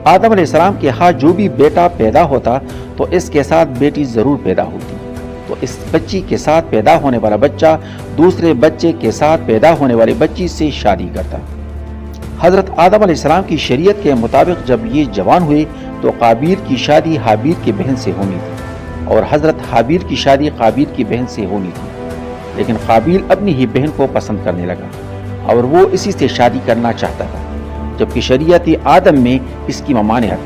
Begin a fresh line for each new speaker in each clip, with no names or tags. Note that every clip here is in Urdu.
آدم علیہ السلام کے ہاں جو بھی بیٹا پیدا ہوتا تو اس کے ساتھ بیٹی ضرور پیدا ہوتی، تو اس بچی کے ساتھ پیدا ہونے والا بچہ دوسرے بچے کے ساتھ پیدا ہونے والی بچی سے شادی کرتا۔ حضرت آدم علیہ السلام کی شریعت کے مطابق جب یہ جوان ہوئے تو قابیل کی شادی حابیل کی بہن سے ہونی تھی اور حضرت حابیل کی شادی قابیل کی بہن سے ہونی تھی، لیکن قابیل اپنی ہی بہن کو پسند کرنے لگا اور وہ اسی سے شادی کرنا چاہتا تھا، جبکہ شریعت آدم میں اس کی ممانعت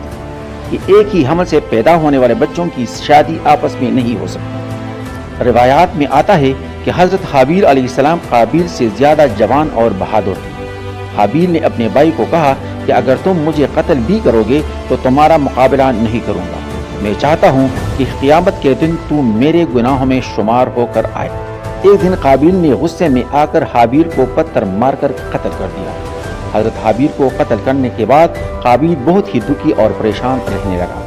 تھی کہ ایک ہی حمل سے پیدا ہونے والے بچوں کی شادی آپس میں نہیں ہو سکتی۔ روایات میں آتا ہے کہ حضرت حابیل علیہ السلام قابیل سے زیادہ جوان اور بہادر تھے۔ حابیل نے اپنے بھائی کو کہا کہ اگر تم مجھے قتل بھی کرو گے تو تمہارا مقابلہ نہیں کروں گا، میں چاہتا ہوں کہ قیامت کے دن تو میرے گناہوں میں شمار ہو کر آئے۔ ایک دن قابیل نے غصے میں آ کر حابیل کو پتھر مار کر قتل کر دیا۔ حضرت حابیل کو قتل کرنے کے بعد قابیل بہت ہی دکھی اور پریشان رہنے لگا۔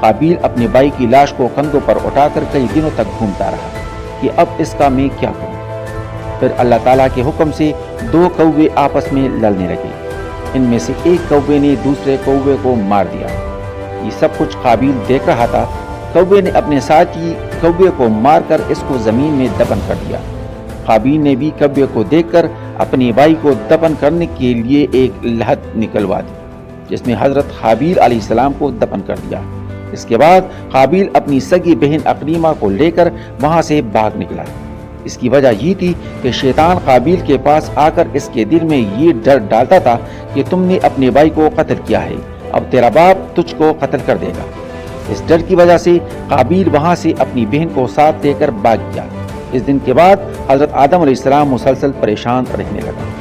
قابیل اپنے بھائی کی لاش کو کندھوں پر اٹھا کر کئی دنوں تک گھومتا رہا کہ اب اس کا میں کیا کروں۔ پھر اللہ تعالیٰ کے حکم سے دو کوے آپس میں لڑنے لگے، ان میں سے ایک کوے نے دوسرے کوے کو مار دیا۔ یہ سب کچھ قابیل دیکھ رہا تھا۔ کوے نے اپنے ساتھی کوے کو مار کر اس کو زمین میں دفن کر دیا۔ قابیل نے بھی کوے کو دیکھ کر اپنے بھائی کو دفن کرنے کے لیے ایک لحد نکلوا دی، جس میں حضرت حابیل علیہ السلام کو دفن کر دیا۔ اس کے بعد قابیل اپنی سگی بہن عقریمہ کو لے کر وہاں سے بھاگ نکلا۔ اس کی وجہ یہ تھی کہ شیطان قابیل کے پاس آ کر اس کے دل میں یہ ڈر ڈالتا تھا کہ تم نے اپنے بھائی کو قتل کیا ہے، اب تیرا باپ تجھ کو قتل کر دے گا۔ اس ڈر کی وجہ سے قابیل وہاں سے اپنی بہن کو ساتھ لے کر بھاگ گیا۔ اس دن کے بعد حضرت آدم علیہ السلام مسلسل پریشان رہنے لگا۔